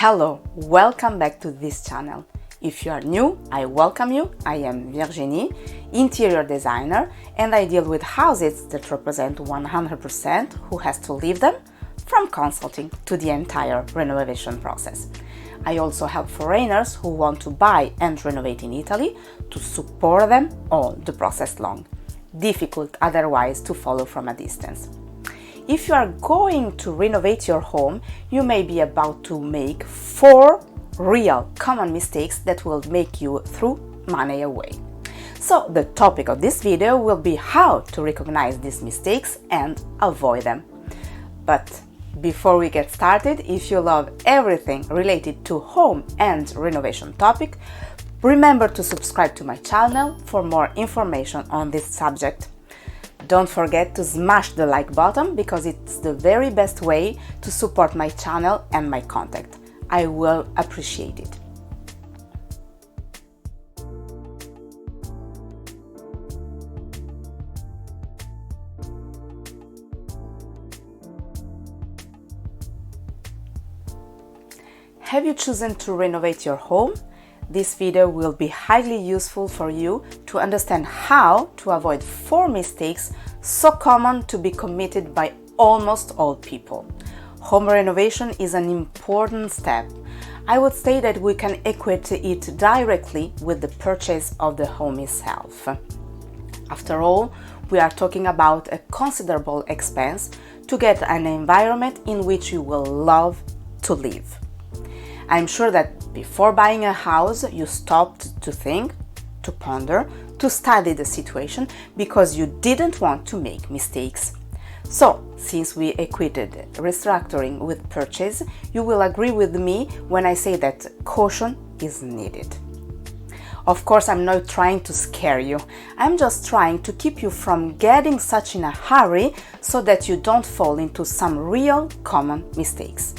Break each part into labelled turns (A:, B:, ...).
A: Hello, welcome back to this channel. If you are new, I welcome you. I am Virginie, interior designer, and I deal with houses that represent 100% who has to live them, from consulting to the entire renovation process. I also help foreigners who want to buy and renovate in Italy to support them all the process long. Difficult otherwise to follow from a distance. If you are going to renovate your home, you may be about to make 4 real common mistakes that will make you throw money away. So the topic of this video will be how to recognize these mistakes and avoid them. But before we get started, if you love everything related to home and renovation topic, remember to subscribe to my channel for more information on this subject. Don't forget to smash the like button because it's the very best way to support my channel and my content. I will appreciate it. Have you chosen to renovate your home? This video will be highly useful for you to understand how to avoid 4 mistakes so common to be committed by almost all people. Home renovation is an important step. I would say that we can equate it directly with the purchase of the home itself. After all, we are talking about a considerable expense to get an environment in which you will love to live. I'm sure that before buying a house, you stopped to think, to ponder, to study the situation because you didn't want to make mistakes. So, since we equated restructuring with purchase, you will agree with me when I say that caution is needed. Of course, I'm not trying to scare you. I'm just trying to keep you from getting such in a hurry so that you don't fall into some real common mistakes.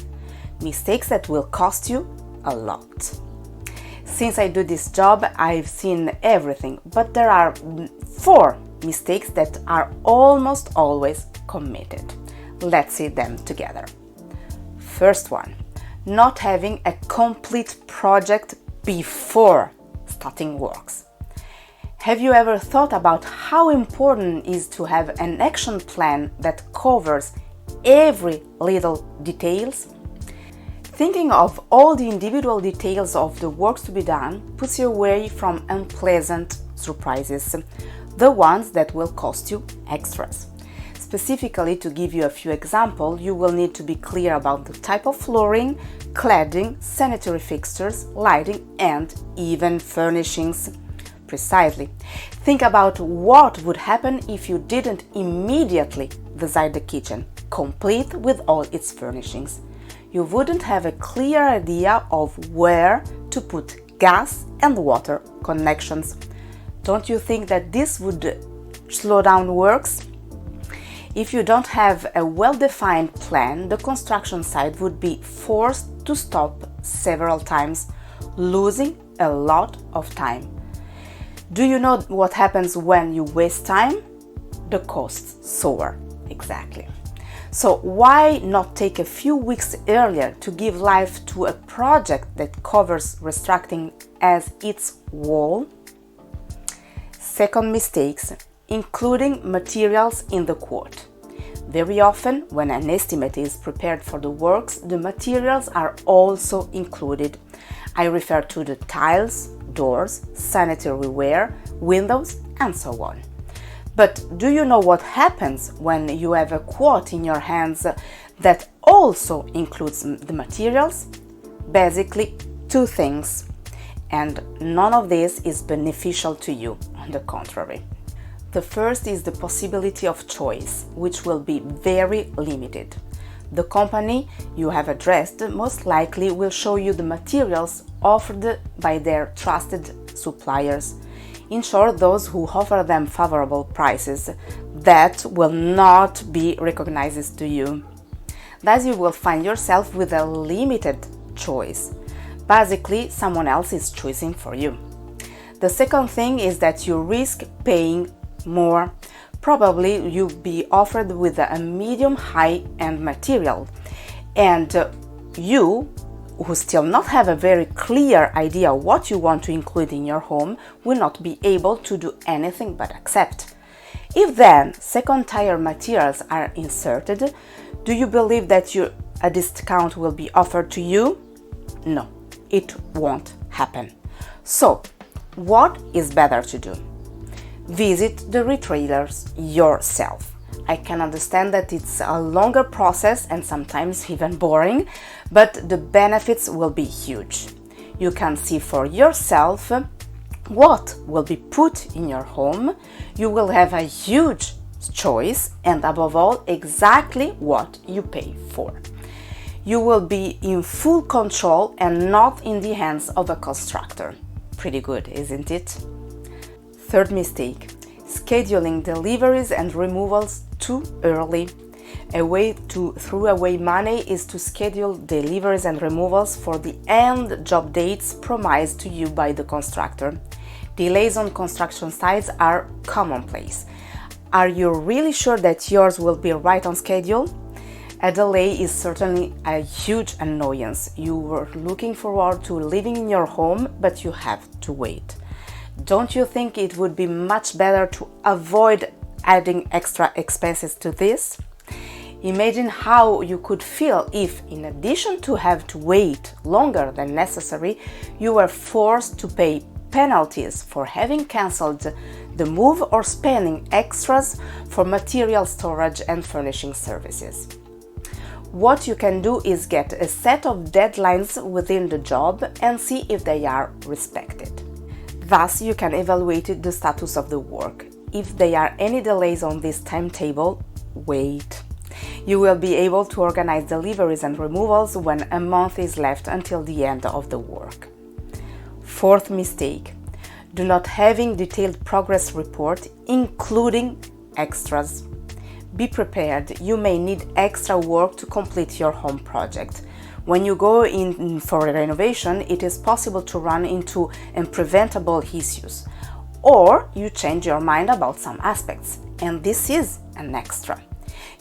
A: Mistakes that will cost you a lot. Since I do this job, I've seen everything, but there are 4 mistakes that are almost always committed. Let's see them together. First one, not having a complete project before starting works. Have you ever thought about how important it is to have an action plan that covers every little details? Thinking of all the individual details of the works to be done puts you away from unpleasant surprises, the ones that will cost you extras. Specifically, to give you a few examples, you will need to be clear about the type of flooring, cladding, sanitary fixtures, lighting, and even furnishings. Precisely. Think about what would happen if you didn't immediately design the kitchen, complete with all its furnishings. You wouldn't have a clear idea of where to put gas and water connections. Don't you think that this would slow down works? If you don't have a well-defined plan, the construction site would be forced to stop several times, losing a lot of time. Do you know what happens when you waste time? The costs soar. Exactly. So why not take a few weeks earlier to give life to a project that covers restructuring as its whole? Second mistakes, including materials in the quote. Very often, when an estimate is prepared for the works, the materials are also included. I refer to the tiles, doors, sanitary ware, windows, and so on. But do you know what happens when you have a quote in your hands that also includes the materials? Basically, 2 things. And none of this is beneficial to you, on the contrary. The first is the possibility of choice, which will be very limited. The company you have addressed most likely will show you the materials offered by their trusted suppliers. In short, those who offer them favorable prices that will not be recognized to you. Thus, you will find yourself with a limited choice. Basically, someone else is choosing for you. The second thing is that you risk paying more. Probably you'll be offered with a medium high-end material, and you who still not have a very clear idea what you want to include in your home will not be able to do anything but accept. If then second-tier materials are inserted, do you believe that a discount will be offered to you? No, it won't happen. So, what is better to do? Visit the retailers yourself. I can understand that it's a longer process and sometimes even boring, but the benefits will be huge. You can see for yourself what will be put in your home. You will have a huge choice and above all, exactly what you pay for. You will be in full control and not in the hands of a constructor. Pretty good, isn't it? Third mistake, scheduling deliveries and removals too early. A way to throw away money is to schedule deliveries and removals for the end job dates promised to you by the constructor. Delays on construction sites are commonplace. Are you really sure that yours will be right on schedule? A delay is certainly a huge annoyance. You were looking forward to living in your home, but you have to wait. Don't you think it would be much better to avoid adding extra expenses to this? Imagine how you could feel if, in addition to have to wait longer than necessary, you were forced to pay penalties for having cancelled the move or spending extras for material storage and furnishing services. What you can do is get a set of deadlines within the job and see if they are respected. Thus, you can evaluate the status of the work. If there are any delays on this timetable, wait. You will be able to organize deliveries and removals when a month is left until the end of the work. Fourth mistake, do not having detailed progress report, including extras. Be prepared, you may need extra work to complete your home project. When you go in for a renovation, it is possible to run into unpreventable issues, or you change your mind about some aspects, and this is an extra.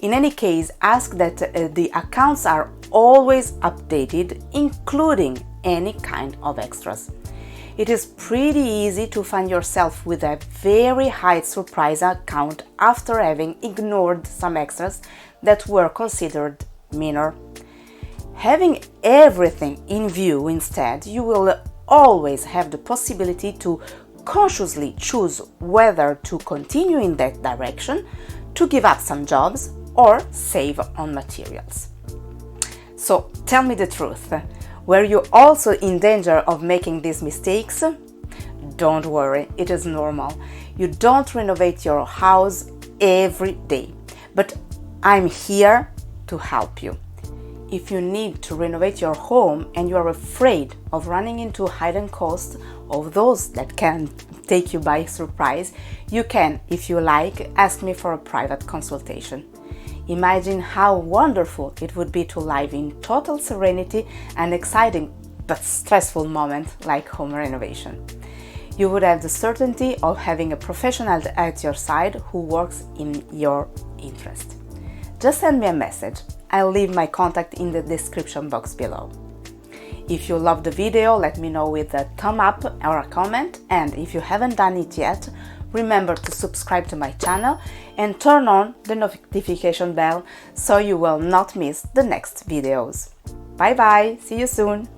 A: In any case, ask that the accounts are always updated, including any kind of extras. It is pretty easy to find yourself with a very high surprise account after having ignored some extras that were considered minor. Having everything in view instead, you will always have the possibility to consciously choose whether to continue in that direction, to give up some jobs, or save on materials. So tell me the truth, were you also in danger of making these mistakes? Don't worry, it is normal. You don't renovate your house every day, but I'm here to help you. If you need to renovate your home and you are afraid of running into hidden costs of those that can take you by surprise, you can, if you like, ask me for a private consultation. Imagine how wonderful it would be to live in total serenity and exciting but stressful moment like home renovation. You would have the certainty of having a professional at your side who works in your interest. Just send me a message. I'll leave my contact in the description box below. If you loved the video, let me know with a thumb up or a comment, and if you haven't done it yet, remember to subscribe to my channel and turn on the notification bell so you will not miss the next videos. Bye bye, see you soon!